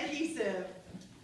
adhesive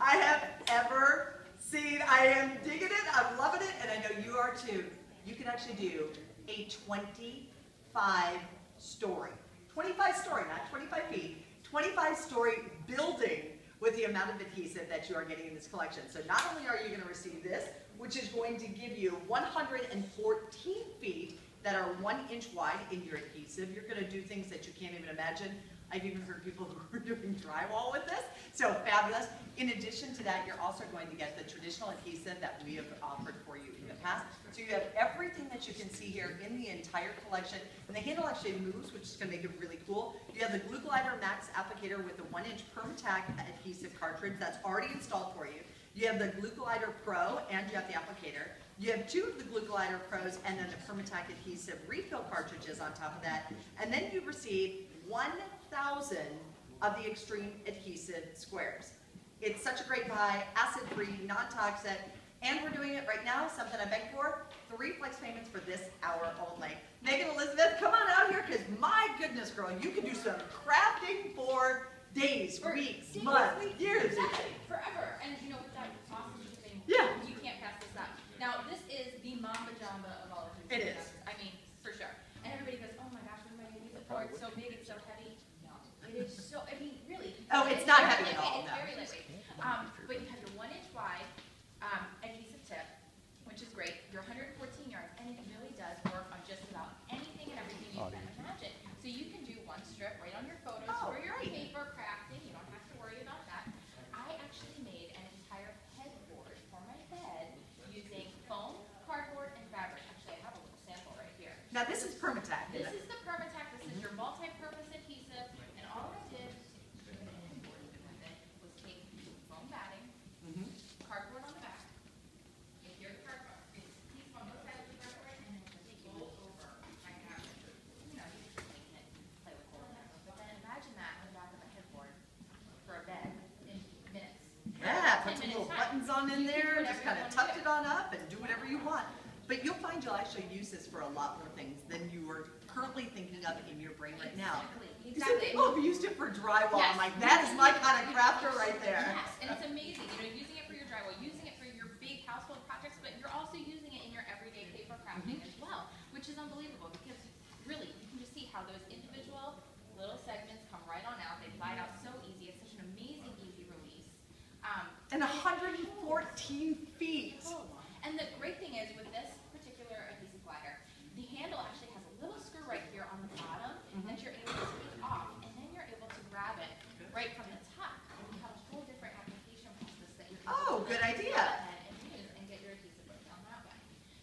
I have ever seen. I am digging it, I'm loving it, and I know you are too. You can actually do a 25-story, 25-story, not 25 feet, 25-story building with the amount of adhesive that you are getting in this collection. So not only are you going to receive this, which is going to give you 114 feet that are 1 inch wide in your adhesive. You're going to do things that you can't even imagine. I've even heard people who are doing drywall with this. So fabulous. In addition to that, you're also going to get the traditional adhesive that we have offered for you in the past. So you have everything that you can see here in the entire collection. And the handle actually moves, which is going to make it really cool. You have the Glue Glider Max applicator with the 1 inch Permatac adhesive cartridge that's already installed for you. You have the Glue Glider Pro and you have the applicator. You have 2 of the Glue Glider Pros and then the Permatac adhesive refill cartridges on top of that. And then you receive 1,000 of the Extreme adhesive squares. It's such a great buy, acid-free, non-toxic, and we're doing it right now, something I begged for, 3 flex payments for this hour only. Megan Elizabeth, come on out here, because my goodness, girl, you can do some crafting for days, weeks, months, years. Exactly, forever. And you know, with that awesome thing, yeah, you can't pass this up. Now, this is the Mamba Jamba of all of these. It is. I mean, for sure. And everybody goes, oh my gosh, what am I going to use it for? It's so big, it's so heavy. No, it is so, I mean, really. Oh, it's not heavy at all, It's no. very lightweight. But you have your 1 inch wide adhesive tip, which is great. Your 114 yards, and it really does work on just about anything and everything you can imagine. So you can do 1 strip right on your photos or your paper crafting. You don't have to worry about that. I actually made an entire headboard for my bed using foam, cardboard, and fabric. Actually, I have a little sample right here. Now this is Permatac. This is the Permatac. This is your multi-purpose adhesive, and all I did was take foam batting, cardboard on the back. If you're the cardboard, it's piece on both sides of the cardboard, and then just roll over my fabric. You know, you can just take it, play with holes. But then imagine that on the back of a headboard for a bed in minutes. Yeah, put some little buttons on in there, just kind of tuck it on up and do whatever you want. But you'll find you'll actually use this for a lot more things than you are currently thinking of in your brain right now. Exactly. People have used it for drywall. Yes. I'm like, that is my kind of crafter right there. Yes, and it's amazing. You know, using it for your drywall, using it for your big household projects, but you're also using it in your everyday paper crafting as well, which is unbelievable because really, you can just see how those individual little segments come right on out. They glide out so easy. It's such an amazing, easy release. And 114 feet. And the great thing is with this particular adhesive glider, the handle actually has a little screw right here on the bottom that you're able to take off, and then you're able to grab it right from the top. And you have a whole different application process that you can Good idea. and use and get your adhesive right down that way.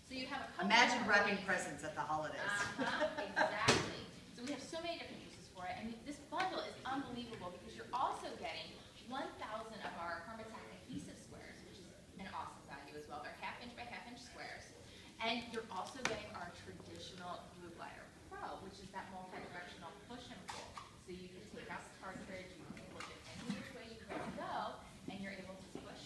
So you have a couple Imagine different wrapping ways. presents at the holidays. Exactly. So we have so many different uses for it, and this bundle is unbelievable because you're also getting 1,000 of our Permatac adhesive squares, which is an awesome value as well. They're 1/2 inch by 1/2 inch squares. And you're also getting our traditional Glue Glider Pro, which is that multi-directional push and pull. So you can take out the cartridge, you can push it any which way you want to go, and you're able to push.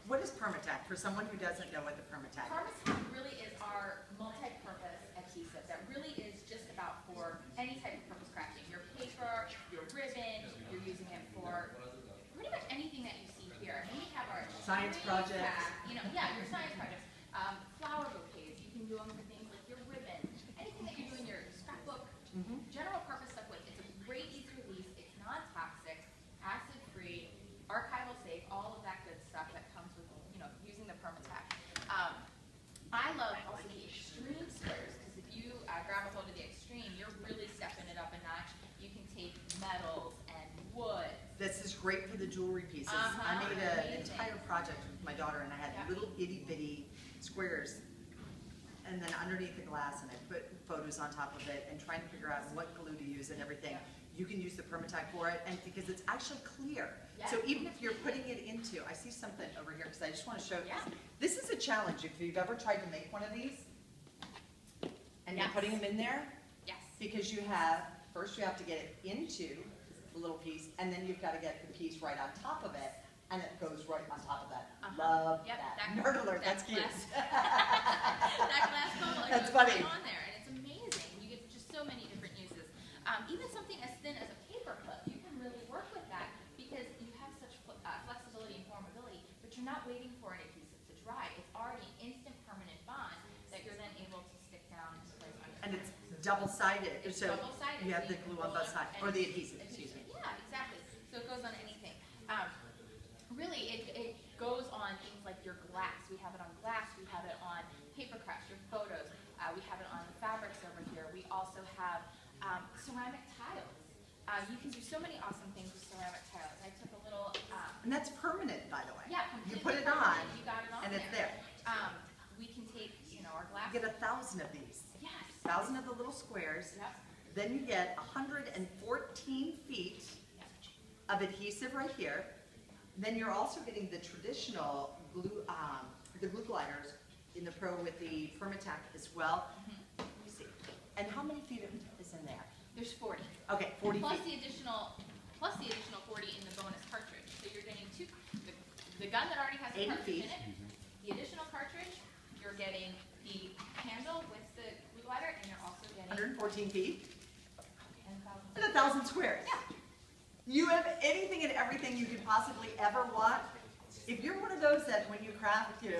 What is Permatac for someone who doesn't know what the Permatac is? Permatac really is our multi-purpose adhesive that really is just about for any type of purpose crafting. Your paper, your ribbon, you're using it for pretty much anything that you see here. And we have our Science projects. You know, yeah, your science projects. Flower bouquets, you can do them for things like your ribbon, anything that you do in your scrapbook, general purpose stuff. Like it's a great easy release, it's non-toxic, acid-free, archival safe, all of that good stuff that comes with, you know, using the Permatac. I love also the Extreme squares because if you grab a hold of the Extreme, you're really stepping it up a notch. You can take metals and wood. This is great for the jewelry pieces. I made an entire project with my daughter, and I had little itty-bitty squares, and then underneath the glass, and I put photos on top of it, and trying to figure out what glue to use and everything. You can use the Permatac for it, and because it's actually clear. So even if you're putting it into, I see something over here, because I just want to show you. This is a challenge if you've ever tried to make one of these, and you're putting them in there. Yes. Because you have, first you have to get it into the little piece, and then you've got to get the piece right on top of it, and it goes right on top of that. Love that. Nerd alert, that's cute. That glass bubble That's goes funny. right on there, and it's amazing. You get just so many different uses. Even something as thin as a paper clip, you can really work with that because you have not waiting for an adhesive to dry. It's already an instant permanent bond that you're then able to stick down and place on your And it's double-sided, It's so double-sided, you have so the can glue on pull both up sides, and or the adhesive, excuse me. Yeah, exactly. So it goes on anything. Really, it goes on things like your glass. We have it on glass. We have it on paper crafts, your photos. We have it on fabrics over here. We also have ceramic tiles. You can do so many awesome things with ceramic tiles. I took a little... And that's permanent, by the way. yeah, You completely put it permanent. on, You got it on and it's there. We can take, our glass. You get 1,000 of these. Yes. 1,000 of the little squares. Yep. Then you get 114 feet Yep. of adhesive right here. Then you're also getting the traditional glue, the glue gliders in the Pro with the Permatac as well. Mm-hmm. Let me see. And how many feet is in there? There's 40. Okay, 40 Plus feet. the additional 40 in the bonus cartridge. So you're getting the gun that already has the 80 cartridge feet. in it, the additional cartridge, you're getting the handle with the glue glider, and you're also getting 114 feet 10,000. and 1,000 squares. Yeah. You have anything and everything you could possibly ever want. If you're one of those that when you craft, you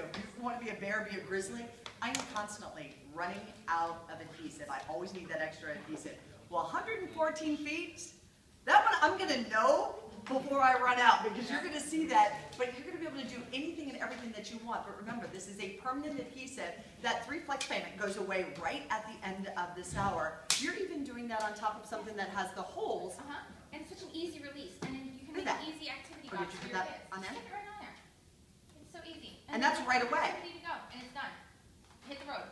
want to be a bear, be a grizzly, I am constantly running out of adhesive. I always need that extra adhesive. Well, 114 feet, that one I'm going to know before I run out, because you're going to see that, but you're going to be able to do anything and everything that you want. But remember, this is a permanent adhesive. That 3 flex payment goes away right at the end of this hour. You're even doing that on top of something that has the holes. And it's such an easy release, and then you can Look make at an that. easy activity Oh, box did you for put your that kids. on there? Stick it right on there. It's so easy. And that's right it's away. ready to go, and it's done. Hit the road.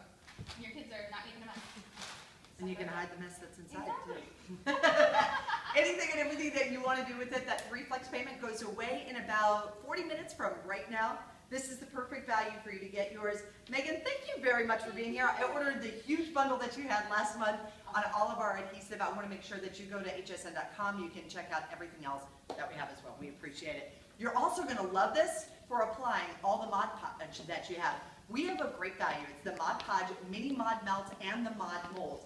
Your kids are not making a mess. And you can hide the mess that's inside Exactly. too. Anything and everything that you want to do with it, that 3 flex payment goes away in about 40 minutes from right now. This is the perfect value for you to get yours. Megan, thank you very much for being here. I ordered the huge bundle that you had last month on all of our adhesive. I want to make sure that you go to hsn.com. You can check out everything else that we have as well. We appreciate it. You're also going to love this for applying all the Mod Podge that you have. We have a great value. It's the Mod Podge Mini Mod Melts and the Mod Mold.